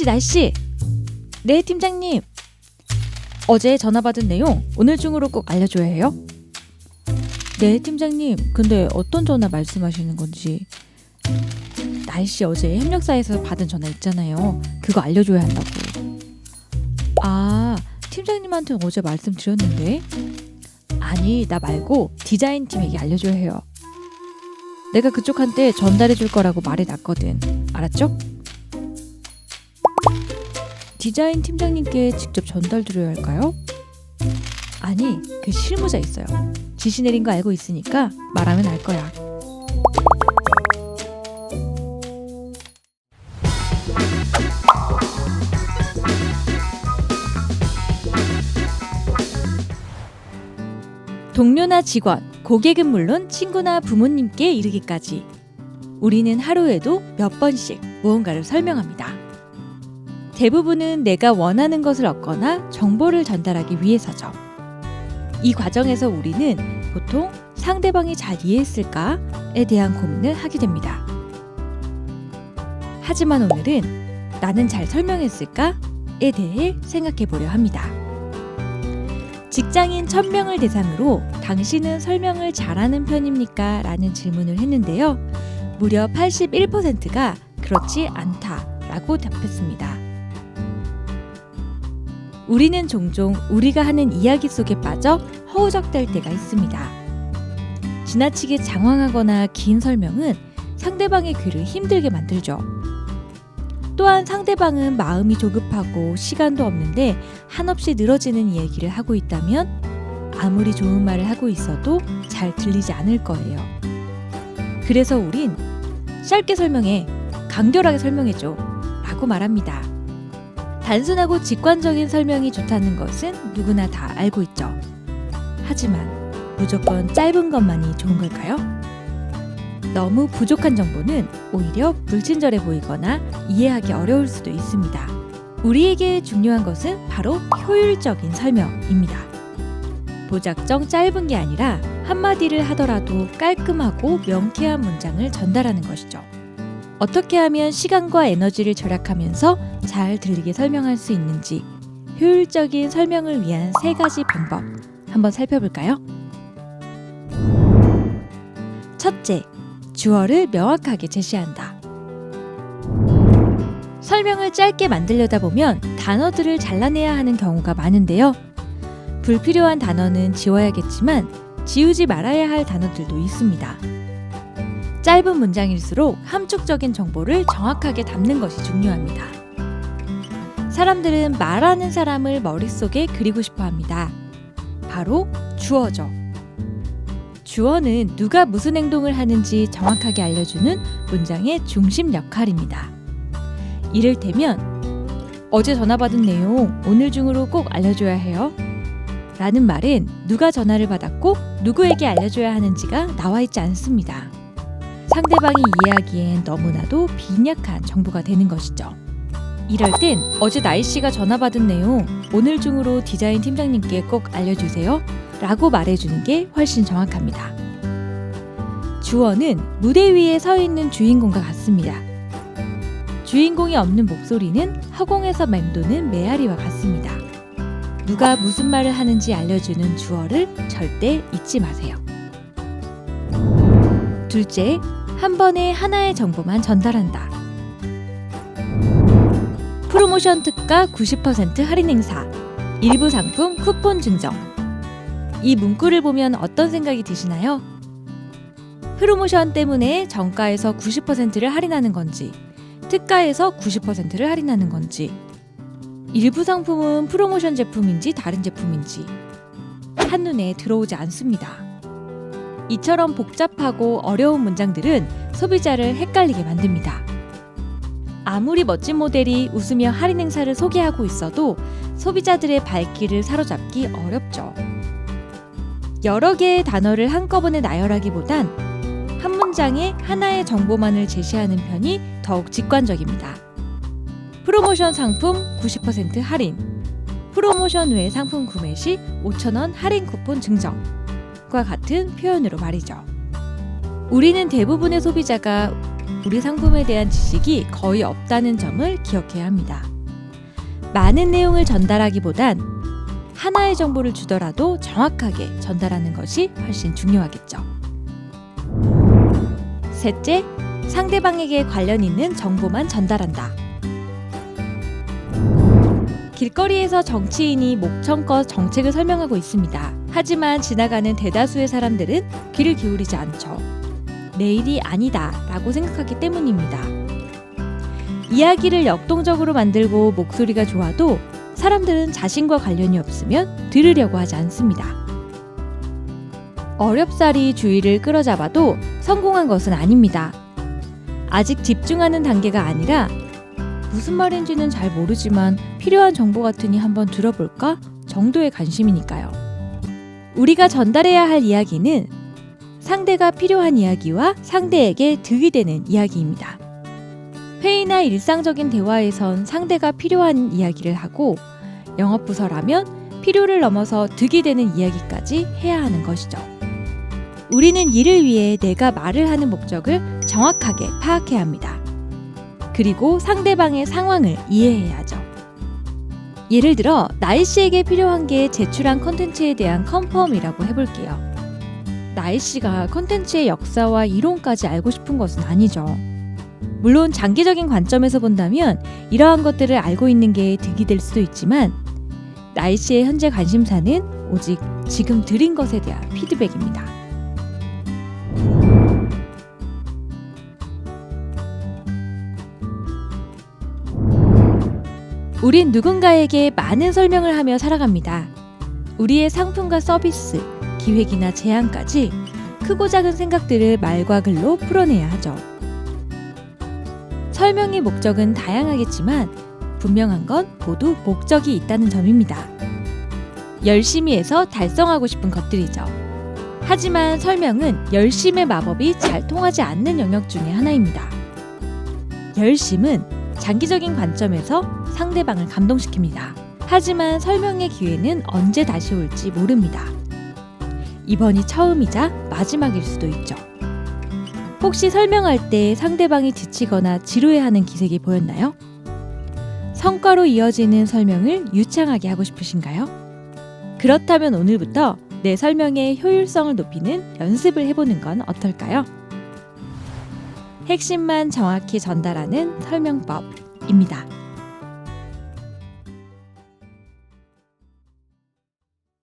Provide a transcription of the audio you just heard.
날씨. 네, 팀장님. 어제 전화 받은 내용 오늘 중으로 꼭 알려줘야 해요. 네, 팀장님. 근데 어떤 전화 말씀하시는 건지. 날씨 어제 협력사에서 받은 전화 있잖아요. 그거 알려줘야 한다고. 아, 팀장님한테 어제 말씀드렸는데. 아니, 나 말고 디자인팀에게 알려줘야 해요. 내가 그쪽한테 전달해줄 거라고 말해놨거든. 알았죠? 디자인 팀장님께 직접 전달드려야 할까요? 아니, 그 실무자 있어요. 지시 내린 거 알고 있으니까 말하면 알 거야. 동료나 직원, 고객은 물론 친구나 부모님께 이르기까지 우리는 하루에도 몇 번씩 무언가를 설명합니다. 대부분은 내가 원하는 것을 얻거나 정보를 전달하기 위해서죠. 이 과정에서 우리는 보통 상대방이 잘 이해했을까에 대한 고민을 하게 됩니다. 하지만 오늘은 나는 잘 설명했을까에 대해 생각해 보려 합니다. 직장인 1000명을 대상으로 당신은 설명을 잘하는 편입니까? 라는 질문을 했는데요. 무려 81%가 그렇지 않다라고 답했습니다. 우리는 종종 우리가 하는 이야기 속에 빠져 허우적댈 때가 있습니다. 지나치게 장황하거나 긴 설명은 상대방의 귀를 힘들게 만들죠. 또한 상대방은 마음이 조급하고 시간도 없는데 한없이 늘어지는 이야기를 하고 있다면 아무리 좋은 말을 하고 있어도 잘 들리지 않을 거예요. 그래서 우린 짧게 설명해, 간결하게 설명해줘 라고 말합니다. 단순하고 직관적인 설명이 좋다는 것은 누구나 다 알고 있죠. 하지만 무조건 짧은 것만이 좋은 걸까요? 너무 부족한 정보는 오히려 불친절해 보이거나 이해하기 어려울 수도 있습니다. 우리에게 중요한 것은 바로 효율적인 설명입니다. 무작정 짧은 게 아니라 한마디를 하더라도 깔끔하고 명쾌한 문장을 전달하는 것이죠. 어떻게 하면 시간과 에너지를 절약하면서 잘 들리게 설명할 수 있는지 효율적인 설명을 위한 3가지 방법 한번 살펴볼까요? 첫째, 주어를 명확하게 제시한다. 설명을 짧게 만들려다 보면 단어들을 잘라내야 하는 경우가 많은데요. 불필요한 단어는 지워야겠지만 지우지 말아야 할 단어들도 있습니다. 짧은 문장일수록 함축적인 정보를 정확하게 담는 것이 중요합니다. 사람들은 말하는 사람을 머릿속에 그리고 싶어 합니다. 바로 주어죠. 주어는 누가 무슨 행동을 하는지 정확하게 알려주는 문장의 중심 역할입니다. 이를테면 어제 전화 받은 내용 오늘 중으로 꼭 알려줘야 해요. 라는 말은 누가 전화를 받았고 누구에게 알려줘야 하는지가 나와 있지 않습니다. 상대방이 이해하기엔 너무나도 빈약한 정보가 되는 것이죠. 이럴 땐 어제 나이씨가 전화 받은 내용 오늘 중으로 디자인 팀장님께 꼭 알려주세요 라고 말해주는 게 훨씬 정확합니다. 주어는 무대 위에 서 있는 주인공과 같습니다. 주인공이 없는 목소리는 허공에서 맴도는 메아리와 같습니다. 누가 무슨 말을 하는지 알려주는 주어를 절대 잊지 마세요. 둘째, 한 번에 하나의 정보만 전달한다. 프로모션 특가 90% 할인 행사, 일부 상품 쿠폰 증정. 이 문구를 보면 어떤 생각이 드시나요? 프로모션 때문에 정가에서 90%를 할인하는 건지, 특가에서 90%를 할인하는 건지, 일부 상품은 프로모션 제품인지 다른 제품인지 한눈에 들어오지 않습니다. 이처럼 복잡하고 어려운 문장들은 소비자를 헷갈리게 만듭니다. 아무리 멋진 모델이 웃으며 할인 행사를 소개하고 있어도 소비자들의 발길을 사로잡기 어렵죠. 여러 개의 단어를 한꺼번에 나열하기보단 한 문장에 하나의 정보만을 제시하는 편이 더욱 직관적입니다. 프로모션 상품 90% 할인, 프로모션 외 상품 구매 시 5,000원 할인 쿠폰 증정과 같은 표현으로 말이죠. 우리는 대부분의 소비자가 우리 상품에 대한 지식이 거의 없다는 점을 기억해야 합니다. 많은 내용을 전달하기보단 하나의 정보를 주더라도 정확하게 전달하는 것이 훨씬 중요하겠죠. 셋째, 상대방에게 관련 있는 정보만 전달한다. 길거리에서 정치인이 목청껏 정책을 설명하고 있습니다. 하지만 지나가는 대다수의 사람들은 귀를 기울이지 않죠. 내 일이 아니다 라고 생각하기 때문입니다. 이야기를 역동적으로 만들고 목소리가 좋아도 사람들은 자신과 관련이 없으면 들으려고 하지 않습니다. 어렵사리 주의를 끌어잡아도 성공한 것은 아닙니다. 아직 집중하는 단계가 아니라 무슨 말인지는 잘 모르지만 필요한 정보 같으니 한번 들어볼까? 정도의 관심이니까요. 우리가 전달해야 할 이야기는 상대가 필요한 이야기와 상대에게 득이 되는 이야기입니다. 회의나 일상적인 대화에선 상대가 필요한 이야기를 하고 영업부서라면 필요를 넘어서 득이 되는 이야기까지 해야 하는 것이죠. 우리는 이를 위해 내가 말을 하는 목적을 정확하게 파악해야 합니다. 그리고 상대방의 상황을 이해해야 하죠. 예를 들어 나이 씨에게 필요한 게 제출한 콘텐츠에 대한 컨펌이라고 해볼게요. 나이 씨가 콘텐츠의 역사와 이론까지 알고 싶은 것은 아니죠. 물론 장기적인 관점에서 본다면 이러한 것들을 알고 있는 게 득이 될 수도 있지만 나이 씨의 현재 관심사는 오직 지금 들은 것에 대한 피드백입니다. 우린 누군가에게 많은 설명을 하며 살아갑니다. 우리의 상품과 서비스, 기획이나 제안까지 크고 작은 생각들을 말과 글로 풀어내야 하죠. 설명의 목적은 다양하겠지만 분명한 건 모두 목적이 있다는 점입니다. 열심히 해서 달성하고 싶은 것들이죠. 하지만 설명은 열심의 마법이 잘 통하지 않는 영역 중에 하나입니다. 열심은 장기적인 관점에서 상대방을 감동시킵니다. 하지만 설명의 기회는 언제 다시 올지 모릅니다. 이번이 처음이자 마지막일 수도 있죠. 혹시 설명할 때 상대방이 지치거나 지루해하는 기색이 보였나요? 성과로 이어지는 설명을 유창하게 하고 싶으신가요? 그렇다면 오늘부터 내 설명의 효율성을 높이는 연습을 해보는 건 어떨까요? 핵심만 정확히 전달하는 설명법입니다.